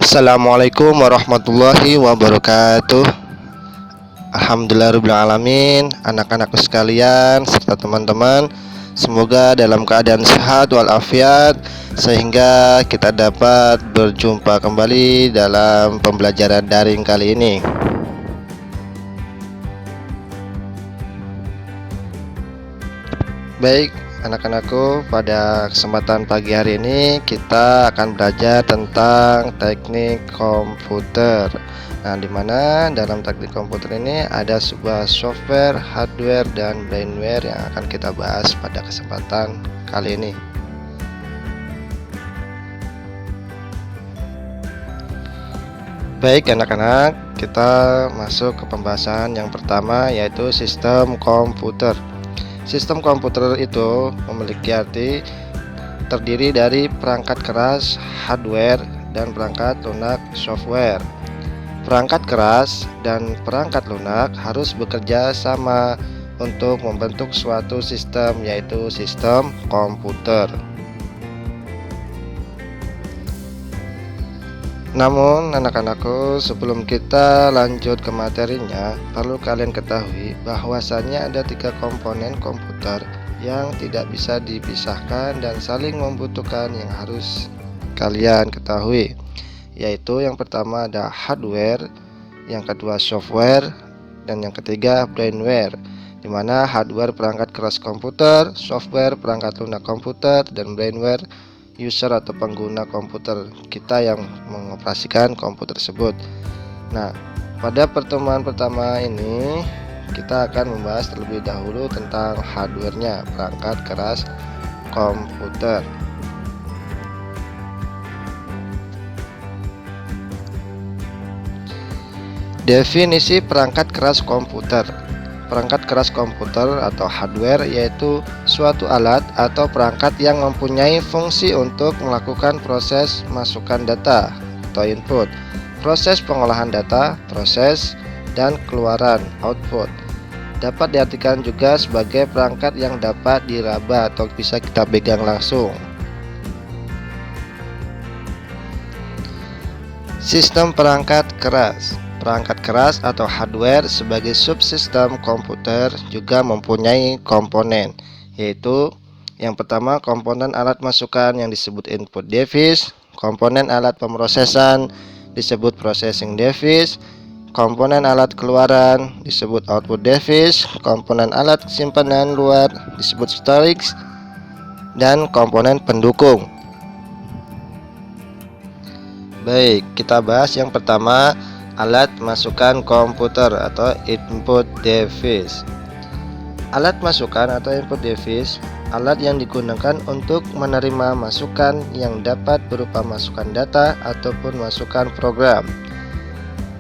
Assalamualaikum warahmatullahi wabarakatuh. Alhamdulillahirrahmanirrahim. Anak-anakku sekalian serta teman-teman, semoga dalam keadaan sehat walafiat sehingga kita dapat berjumpa kembali dalam pembelajaran daring kali ini. Baik, anak-anakku, pada kesempatan pagi hari ini kita akan belajar tentang teknik komputer. Nah, dimana dalam teknik komputer ini ada sebuah software, hardware, dan brainware yang akan kita bahas pada kesempatan kali ini. Baik anak-anak, kita masuk ke pembahasan yang pertama, yaitu sistem komputer. Sistem komputer itu memiliki arti terdiri dari perangkat keras, hardware, dan perangkat lunak, software. Perangkat keras dan perangkat lunak harus bekerja sama untuk membentuk suatu sistem, yaitu sistem komputer. Namun anak-anakku, sebelum kita lanjut ke materinya, perlu kalian ketahui bahwasannya ada 3 komponen komputer yang tidak bisa dipisahkan dan saling membutuhkan yang harus kalian ketahui, yaitu yang pertama ada hardware, yang kedua software, dan yang ketiga brainware, dimana hardware perangkat keras komputer, software perangkat lunak komputer, dan brainware user atau pengguna komputer kita yang mengoperasikan komputer tersebut. Nah, pada pertemuan pertama ini kita akan membahas terlebih dahulu tentang hardware-nya, perangkat keras komputer. Definisi perangkat keras komputer. Perangkat keras komputer atau hardware yaitu suatu alat atau perangkat yang mempunyai fungsi untuk melakukan proses masukan data atau input, proses pengolahan data, proses, dan keluaran output. Dapat diartikan juga sebagai perangkat yang dapat diraba atau bisa kita pegang langsung. Sistem perangkat keras. Perangkat keras atau hardware sebagai subsistem komputer juga mempunyai komponen, yaitu yang pertama komponen alat masukan yang disebut input device, komponen alat pemrosesan disebut processing device, komponen alat keluaran disebut output device, komponen alat simpanan luar disebut storage, dan komponen pendukung. Baik, kita bahas yang pertama, alat masukan komputer atau input device. Alat masukan atau input device, alat yang digunakan untuk menerima masukan yang dapat berupa masukan data ataupun masukan program.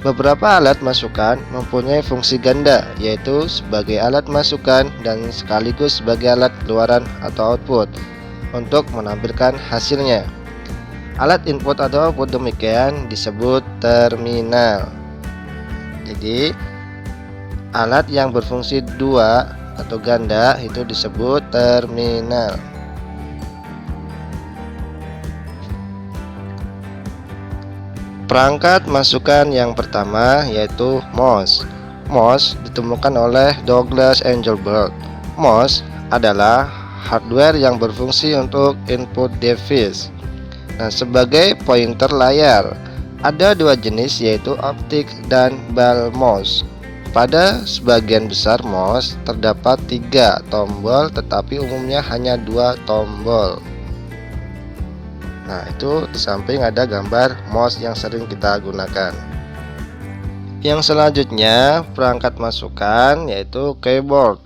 Beberapa alat masukan mempunyai fungsi ganda, yaitu sebagai alat masukan dan sekaligus sebagai alat keluaran atau output untuk menampilkan hasilnya. Alat input atau output demikian disebut terminal. Jadi alat yang berfungsi dua atau ganda itu disebut terminal. Perangkat masukan yang pertama yaitu mouse. Mouse ditemukan oleh Douglas Engelbart. Mouse adalah hardware yang berfungsi untuk input device. Nah, sebagai pointer layar, ada 2 jenis yaitu optik dan ball mouse. Pada sebagian besar mouse terdapat 3 tombol, tetapi umumnya hanya 2 tombol. Nah, itu di samping ada gambar mouse yang sering kita gunakan. Yang selanjutnya perangkat masukan yaitu keyboard.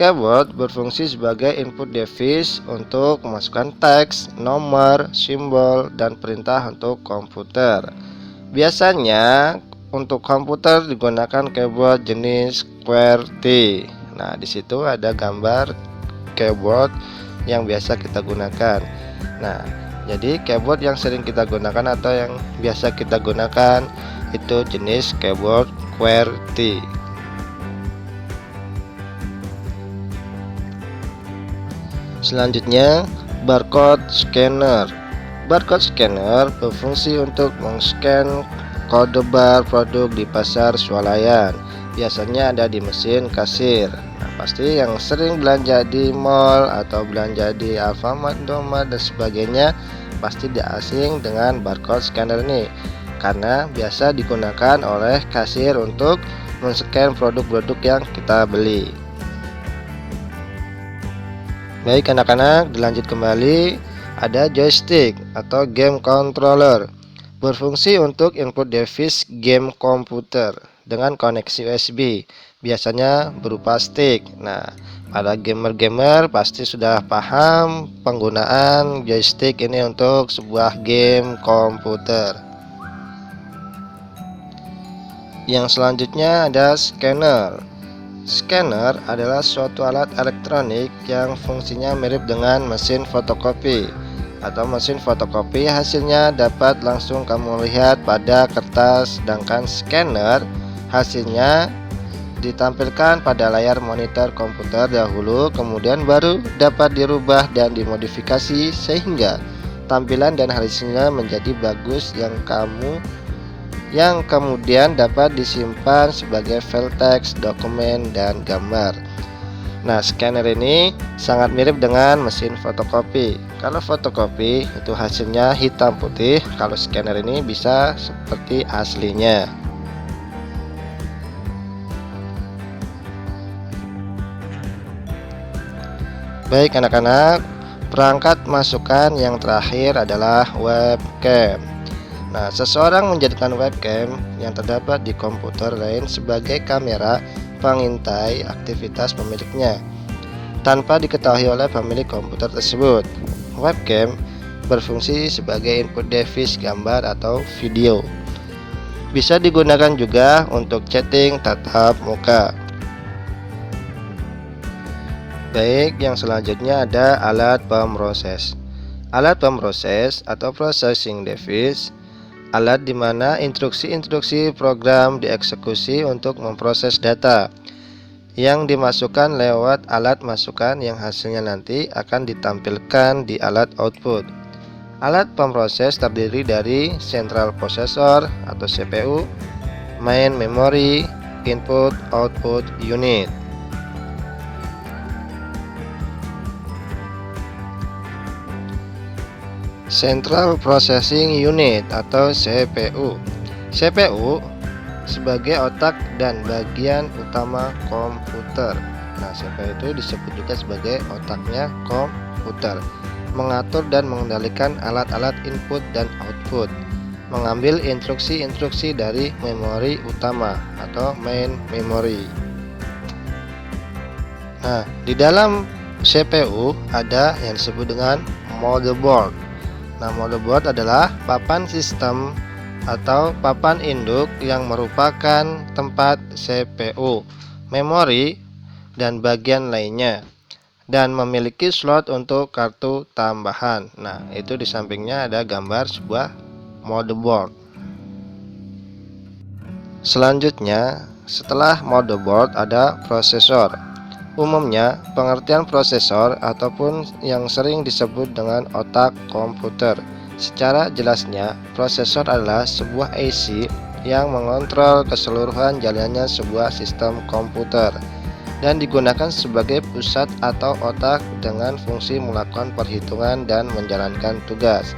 Keyboard berfungsi sebagai input device untuk memasukkan teks, nomor, simbol, dan perintah untuk komputer. Biasanya untuk komputer digunakan keyboard jenis QWERTY. Nah, di situ ada gambar keyboard yang biasa kita gunakan. Nah, jadi keyboard yang sering kita gunakan atau yang biasa kita gunakan itu jenis keyboard QWERTY. Selanjutnya barcode scanner. Barcode scanner berfungsi untuk men-scan kode bar produk di pasar swalayan. Biasanya ada di mesin kasir. Nah, pasti yang sering belanja di mall atau belanja di Alfamart, Indomaret dan sebagainya pasti tidak asing dengan barcode scanner ini, karena biasa digunakan oleh kasir untuk men-scan produk-produk yang kita beli. Baik anak-anak, dilanjut kembali. Ada joystick atau game controller, berfungsi untuk input device game komputer dengan koneksi USB, biasanya berupa stick. Nah, para gamer-gamer pasti sudah paham penggunaan joystick ini untuk sebuah game komputer. Yang selanjutnya ada scanner. Scanner adalah suatu alat elektronik yang fungsinya mirip dengan mesin fotokopi. Atau mesin fotokopi hasilnya dapat langsung kamu lihat pada kertas, sedangkan scanner hasilnya ditampilkan pada layar monitor komputer dahulu, kemudian baru dapat dirubah dan dimodifikasi sehingga tampilan dan hasilnya menjadi bagus yang kemudian dapat disimpan sebagai file teks, dokumen, dan gambar. Nah, scanner ini sangat mirip dengan mesin fotokopi. Kalau fotokopi itu hasilnya hitam putih, kalau scanner ini bisa seperti aslinya. Baik anak-anak, perangkat masukan yang terakhir adalah webcam. Nah, seseorang menjadikan webcam yang terdapat di komputer lain sebagai kamera pengintai aktivitas pemiliknya tanpa diketahui oleh pemilik komputer tersebut. Webcam berfungsi sebagai input device gambar atau video. Bisa digunakan juga untuk chatting tatap muka. Baik, yang selanjutnya ada alat pemroses. Alat pemroses atau processing device, alat di mana instruksi-instruksi program dieksekusi untuk memproses data yang dimasukkan lewat alat masukan yang hasilnya nanti akan ditampilkan di alat output. Alat pemroses terdiri dari central processor atau CPU, main memory, input output unit. Central Processing Unit atau CPU. CPU sebagai otak dan bagian utama komputer. Nah, CPU itu disebut juga sebagai otaknya komputer. Mengatur dan mengendalikan alat-alat input dan output. Mengambil instruksi-instruksi dari memori utama atau main memory. Nah, di dalam CPU ada yang disebut dengan motherboard. Nah, motherboard adalah papan sistem atau papan induk yang merupakan tempat CPU, memori, dan bagian lainnya, dan memiliki slot untuk kartu tambahan. Nah, itu di sampingnya ada gambar sebuah motherboard. Selanjutnya, setelah motherboard ada prosesor. Umumnya, pengertian prosesor ataupun yang sering disebut dengan otak komputer. Secara jelasnya, prosesor adalah sebuah IC yang mengontrol keseluruhan jalannya sebuah sistem komputer dan digunakan sebagai pusat atau otak dengan fungsi melakukan perhitungan dan menjalankan tugas.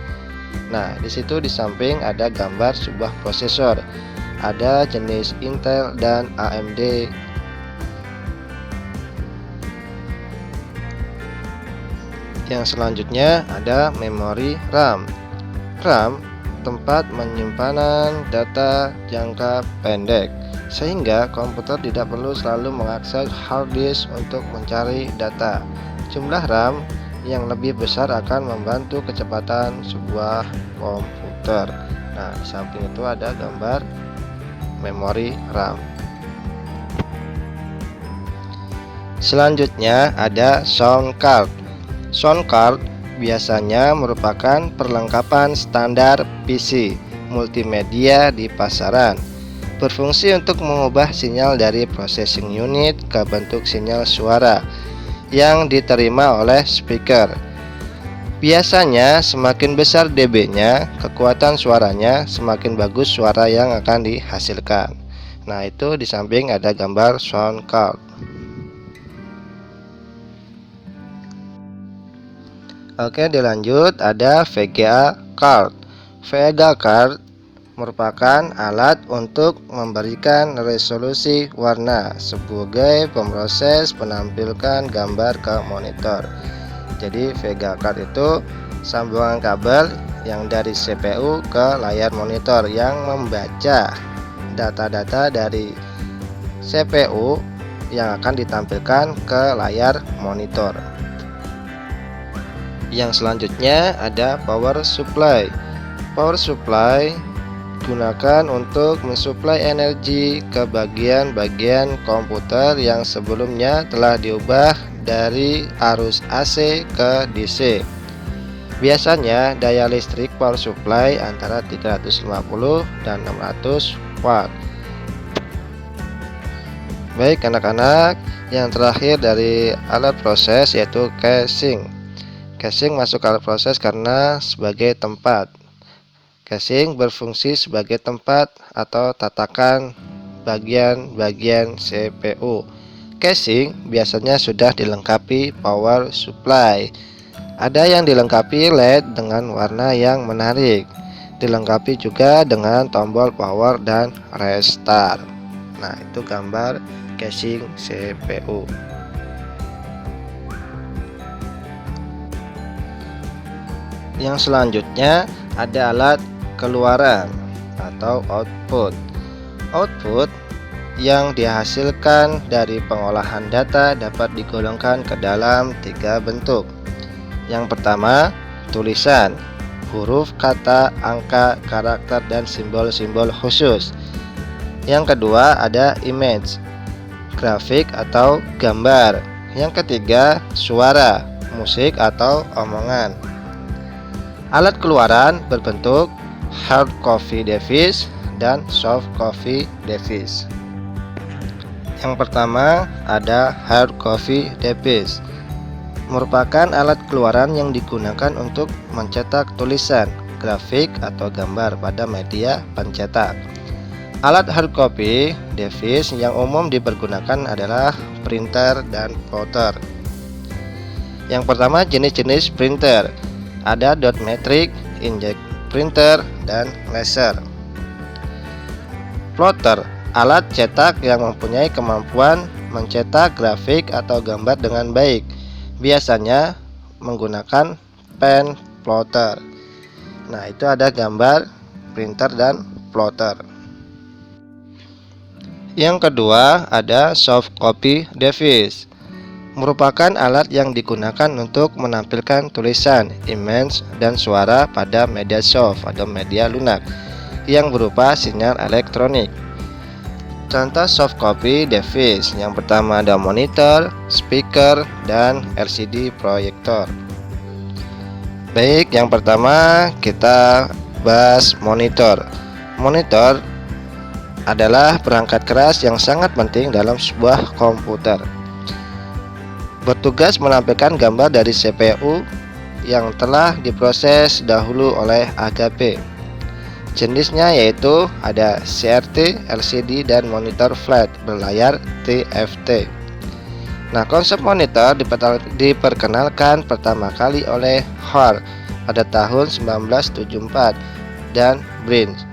Nah, di situ di samping ada gambar sebuah prosesor. Ada jenis Intel dan AMD. Yang selanjutnya ada memori RAM. RAM tempat penyimpanan data jangka pendek, sehingga komputer tidak perlu selalu mengakses hard disk untuk mencari data. Jumlah RAM yang lebih besar akan membantu kecepatan sebuah komputer. Nah, di samping itu ada gambar memori RAM. Selanjutnya ada sound card. Sound card biasanya merupakan perlengkapan standar PC multimedia di pasaran. Berfungsi untuk mengubah sinyal dari processing unit ke bentuk sinyal suara yang diterima oleh speaker. Biasanya semakin besar dB-nya, kekuatan suaranya, semakin bagus suara yang akan dihasilkan. Nah, itu di samping ada gambar sound card. Oke, dilanjut ada VGA card. VGA card merupakan alat untuk memberikan resolusi warna sebagai pemroses penampilkan gambar ke monitor. Jadi VGA card itu sambungan kabel yang dari CPU ke layar monitor yang membaca data-data dari CPU yang akan ditampilkan ke layar monitor. Yang selanjutnya ada power supply. Power supply gunakan untuk mensuplai energi ke bagian-bagian komputer yang sebelumnya telah diubah dari arus AC ke DC. Biasanya daya listrik power supply antara 350 dan 600 watt. Baik anak-anak, yang terakhir dari alat proses yaitu casing. Casing masuk alat proses karena sebagai tempat. Casing berfungsi sebagai tempat atau tatakan bagian-bagian CPU. Casing biasanya sudah dilengkapi power supply. Ada yang dilengkapi LED dengan warna yang menarik. Dilengkapi juga dengan tombol power dan restart. Nah, itu gambar casing CPU. Yang selanjutnya ada alat keluaran atau output. Output yang dihasilkan dari pengolahan data dapat digolongkan ke dalam 3 bentuk. Yang pertama, tulisan, huruf, kata, angka, karakter, dan simbol-simbol khusus. Yang kedua ada image, grafik atau gambar. Yang ketiga, suara, musik atau omongan. Alat keluaran berbentuk hard copy device dan soft copy device. Yang pertama ada hard copy device, merupakan alat keluaran yang digunakan untuk mencetak tulisan, grafik atau gambar pada media pencetak. Alat hard copy device yang umum dipergunakan adalah printer dan plotter. Yang pertama jenis-jenis printer, ada dot matrix, inkjet printer, dan laser. Plotter, alat cetak yang mempunyai kemampuan mencetak grafik atau gambar dengan baik, biasanya menggunakan pen plotter. Nah, itu ada gambar printer dan plotter. Yang kedua ada soft copy device, merupakan alat yang digunakan untuk menampilkan tulisan, image, dan suara pada media soft atau media lunak yang berupa sinyal elektronik. Contoh soft copy device yang pertama ada monitor, speaker, dan LCD proyektor. Baik, yang pertama kita bahas monitor. Monitor adalah perangkat keras yang sangat penting dalam sebuah komputer. Bertugas menampilkan gambar dari CPU yang telah diproses dahulu oleh AGP. Jenisnya yaitu ada CRT, LCD, dan monitor flat berlayar TFT. Nah, konsep monitor diperkenalkan pertama kali oleh Hall pada tahun 1974 dan Brinch.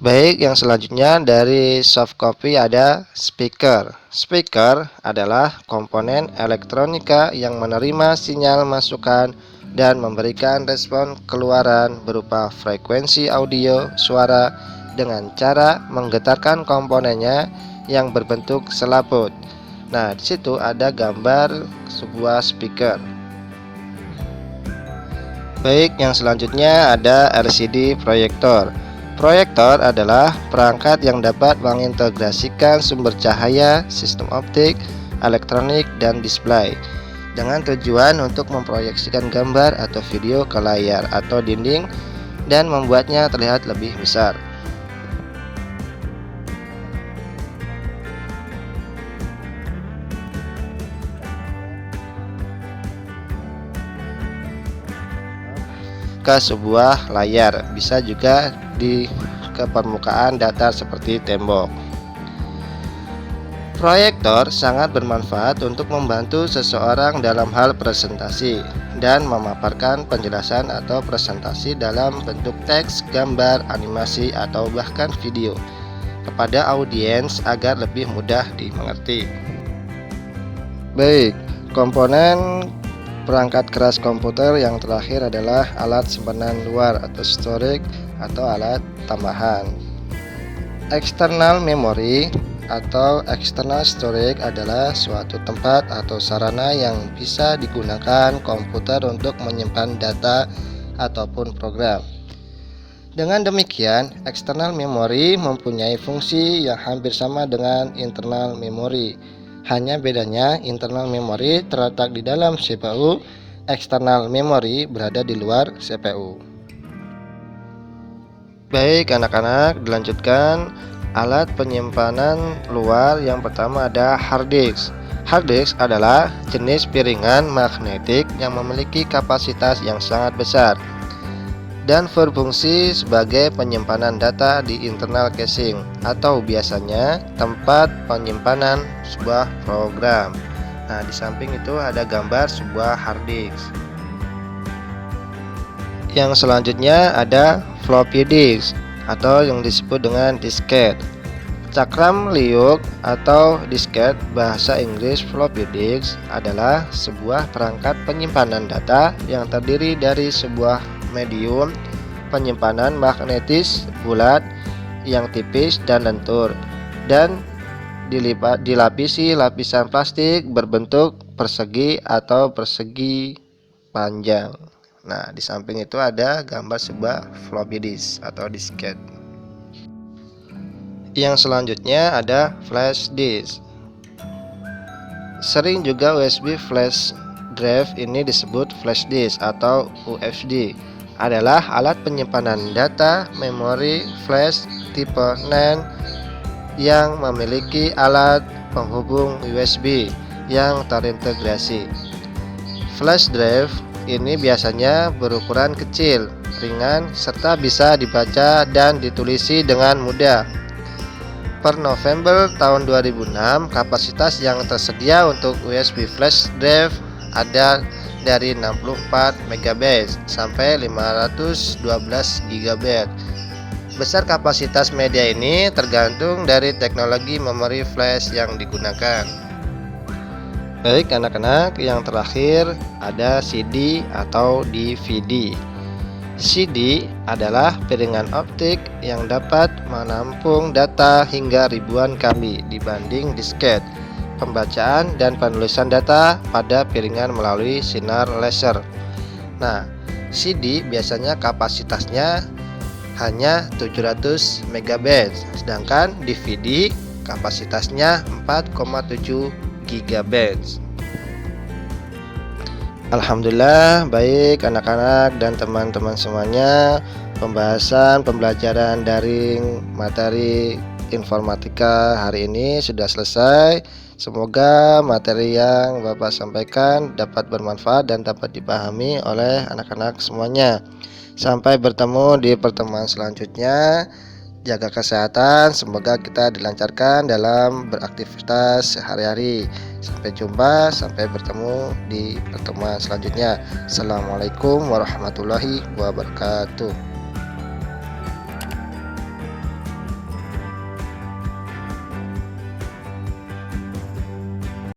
Baik, yang selanjutnya dari soft copy ada speaker. Speaker adalah komponen elektronika yang menerima sinyal masukan dan memberikan respon keluaran berupa frekuensi audio suara dengan cara menggetarkan komponennya yang berbentuk selaput. Nah, di situ ada gambar sebuah speaker. Baik, yang selanjutnya ada LCD proyektor. Proyektor adalah perangkat yang dapat mengintegrasikan sumber cahaya, sistem optik, elektronik, dan display dengan tujuan untuk memproyeksikan gambar atau video ke layar atau dinding dan membuatnya terlihat lebih besar. ke sebuah layar, bisa juga ke permukaan datar seperti tembok. Proyektor sangat bermanfaat untuk membantu seseorang dalam hal presentasi dan memaparkan penjelasan atau presentasi dalam bentuk teks, gambar, animasi, atau bahkan video kepada audiens agar lebih mudah dimengerti. Baik, komponen perangkat keras komputer yang terakhir adalah alat simpanan luar atau storage atau alat tambahan. External memory atau external storage adalah suatu tempat atau sarana yang bisa digunakan komputer untuk menyimpan data ataupun program. Dengan demikian, external memory mempunyai fungsi yang hampir sama dengan internal memory. Hanya bedanya internal memory terletak di dalam CPU, external memory berada di luar CPU. Baik anak-anak, dilanjutkan. Alat penyimpanan luar yang pertama ada hard disk. Hard disk adalah jenis piringan magnetik yang memiliki kapasitas yang sangat besar dan berfungsi sebagai penyimpanan data di internal casing atau biasanya tempat penyimpanan sebuah program. Nah, di samping itu ada gambar sebuah hard disk. Yang selanjutnya ada floppy disk atau yang disebut dengan disket. Cakram liuk atau disket bahasa Inggris floppy disk adalah sebuah perangkat penyimpanan data yang terdiri dari sebuah medium penyimpanan magnetis bulat yang tipis dan lentur dan dilapisi lapisan plastik berbentuk persegi atau persegi panjang. Nah, di samping itu ada gambar sebuah floppy disk atau disket. Yang selanjutnya ada flash disk. Sering juga USB flash drive ini disebut flash disk atau UFD. Adalah alat penyimpanan data memori flash tipe NAND yang memiliki alat penghubung USB yang terintegrasi. Flash drive ini biasanya berukuran kecil, ringan, serta bisa dibaca dan ditulisi dengan mudah. Per November tahun 2006, kapasitas yang tersedia untuk USB flash drive ada dari 64 MB sampai 512 GB. Besar kapasitas media ini tergantung dari teknologi memori flash yang digunakan. Baik anak-anak, yang terakhir ada CD atau DVD. CD adalah piringan optik yang dapat menampung data hingga ribuan kali dibanding disket. Pembacaan dan penulisan data pada piringan melalui sinar laser. Nah, CD biasanya kapasitasnya hanya 700 MB, sedangkan DVD kapasitasnya 4,7 GB. Alhamdulillah, baik anak-anak dan teman-teman semuanya, pembelajaran daring materi informatika hari ini sudah selesai. Semoga materi yang Bapak sampaikan dapat bermanfaat dan dapat dipahami oleh anak-anak semuanya. Sampai bertemu di pertemuan selanjutnya. Jaga kesehatan, semoga kita dilancarkan dalam beraktivitas sehari-hari. Sampai jumpa, sampai bertemu di pertemuan selanjutnya. Assalamualaikum warahmatullahi wabarakatuh.